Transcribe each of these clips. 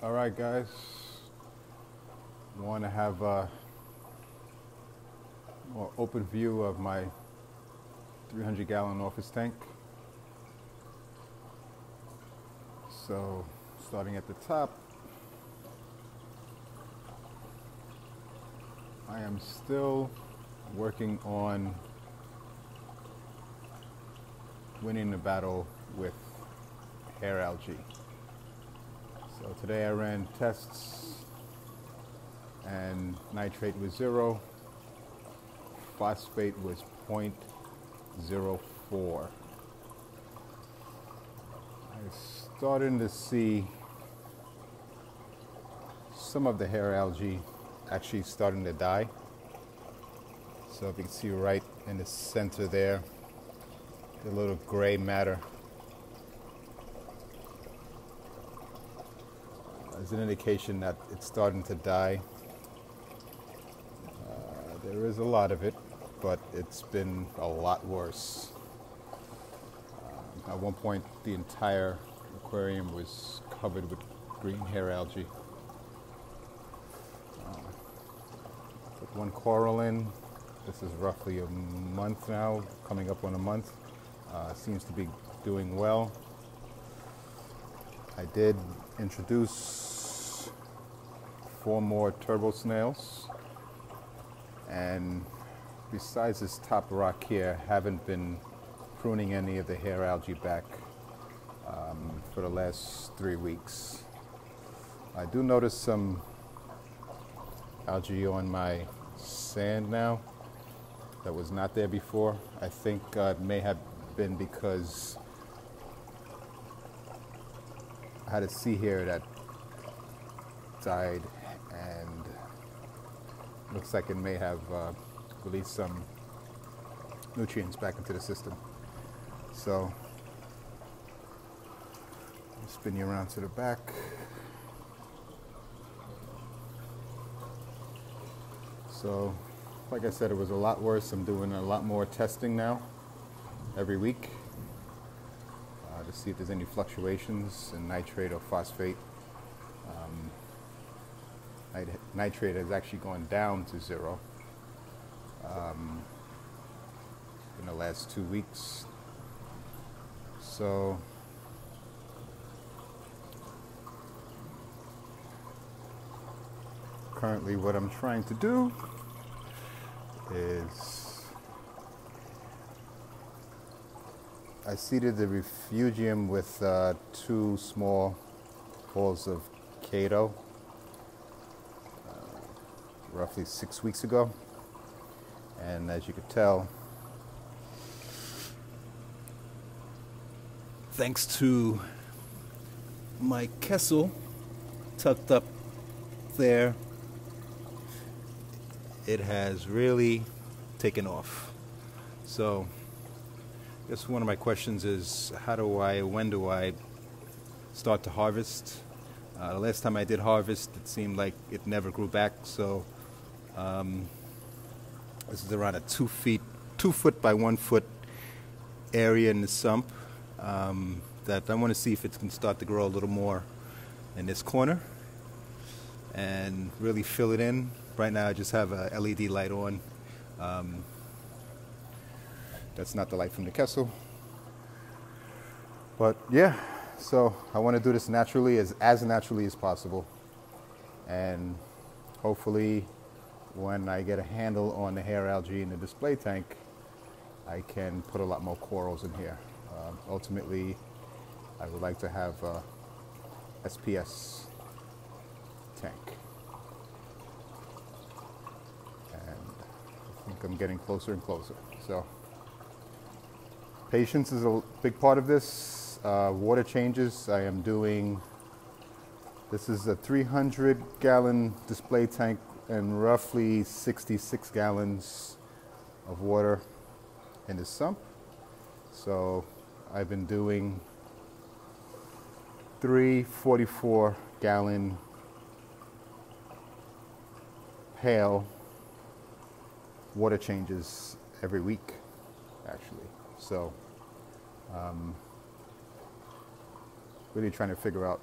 All right, guys. Want to have a more open view of my 300-gallon office tank. So, starting at the top, I am still working on winning the battle with hair algae. So today I ran tests and nitrate was 0, phosphate was 0.04. I'm starting to see some of the hair algae actually starting to die. So if you can see right in the center there, the little gray matter is an indication that it's starting to die. There is a lot of it, but it's been a lot worse. At one point, the entire aquarium was covered with green hair algae. Put one coral in. This is roughly a month now, coming up on a month. Seems to be doing well. I did introduce 4 more turbo snails, and besides this top rock here, haven't been pruning any of the hair algae back for the last 3 weeks. I do notice some algae on my sand now that was not there before. I think it may have been because I had a sea hare that died, and looks like it may have released some nutrients back into the system. So I'll spin you around to the back. So like I said, it was a lot worse. I'm doing a lot more testing now every week to see if there's any fluctuations in nitrate or phosphate. Nitrate has actually gone down to 0 in the last 2 weeks. So currently what I'm trying to do is I seeded the refugium with 2 small balls of Kato roughly 6 weeks ago, and as you could tell, thanks to my Kessel tucked up there, it has really taken off. So I guess one of my questions is, when do I start to harvest? The last time I did harvest, it seemed like it never grew back. So this is around a 2 foot by 1 foot area in the sump that I want to see if it can start to grow a little more in this corner and really fill it in. Right now I just have a LED light on. That's not the light from the Kessel. But yeah, so I want to do this naturally, as naturally as possible. And hopefully when I get a handle on the hair algae in the display tank, I can put a lot more corals in here. Ultimately, I would like to have a SPS tank. And I think I'm getting closer and closer. So patience is a big part of this. Water changes, I am doing, this is a 300-gallon display tank and roughly 66 gallons of water in the sump. So I've been doing 3 44-gallon pail water changes every week, actually. So really trying to figure out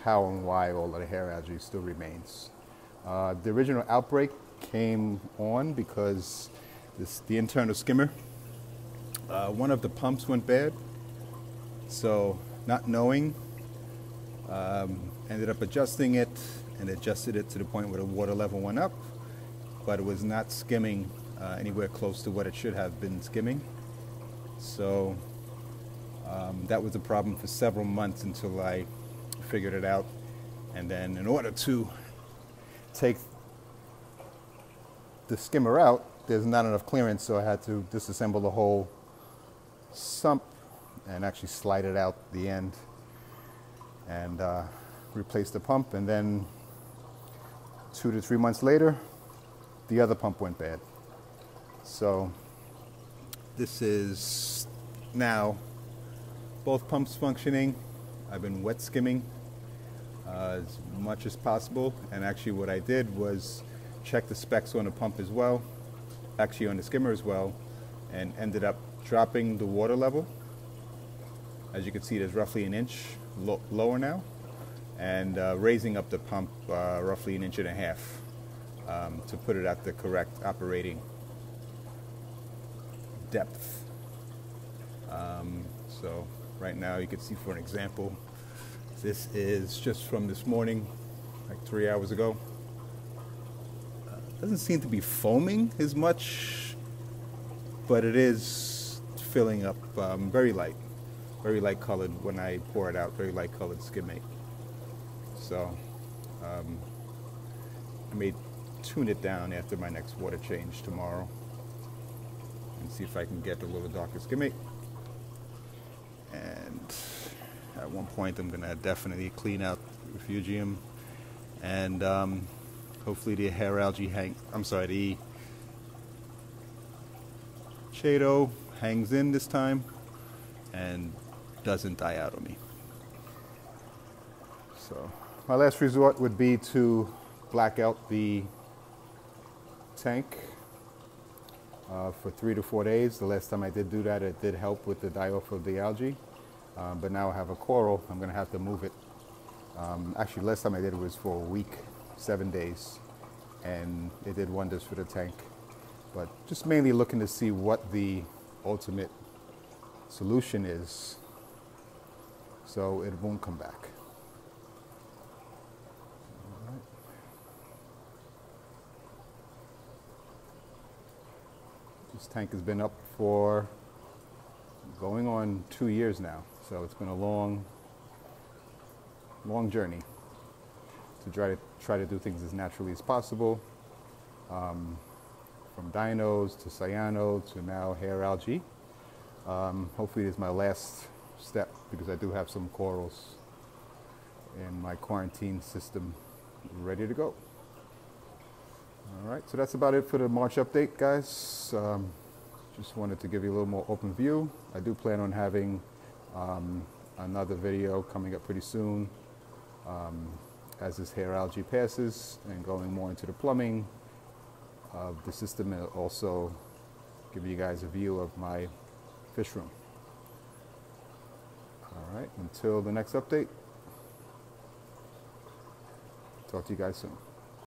how and why all of the hair algae still remains. The original outbreak came on because the internal skimmer, one of the pumps went bad. So not knowing, ended up adjusting it and adjusted it to the point where the water level went up, but it was not skimming anywhere close to what it should have been skimming. So that was a problem for several months until I figured it out. And then in order to take the skimmer out, there's not enough clearance, so I had to disassemble the whole sump and actually slide it out the end and replace the pump. And then 2 to 3 months later, the other pump went bad. So this is now both pumps functioning. I've been wet skimming as much as possible, and actually what I did was check the specs on the pump as well, actually on the skimmer as well, and ended up dropping the water level. As you can see, there's roughly an inch lower now, and raising up the pump roughly 1.5 inches to put it at the correct operating depth. So right now you can see, for an example, this is just from this morning, like 3 hours ago. Doesn't seem to be foaming as much, but it is filling up very light colored when I pour it out, very light colored skimmate. So I may tune it down after my next water change tomorrow and see if I can get a little darker skimmate. And at one point I'm gonna definitely clean out refugium, and hopefully the hair algae the Chaeto hangs in this time and doesn't die out on me. So my last resort would be to black out the tank for 3 to 4 days. The last time I did do that, it did help with the die-off of the algae. But now I have a coral, I'm gonna have to move it. Actually, last time I did it was for a week, 7 days, and it did wonders for the tank. But just mainly looking to see what the ultimate solution is so it won't come back. All right. This tank has been up for going on 2 years now, so it's been a long journey to try to do things as naturally as possible, from dinos to cyano to now hair algae. Hopefully this is my last step, because I do have some corals in my quarantine system ready to go. All right, so that's about it for the March update, guys. Just wanted to give you a little more open view. I do plan on having another video coming up pretty soon as this hair algae passes, and going more into the plumbing of the system, and also give you guys a view of my fish room. All right, until the next update, talk to you guys soon.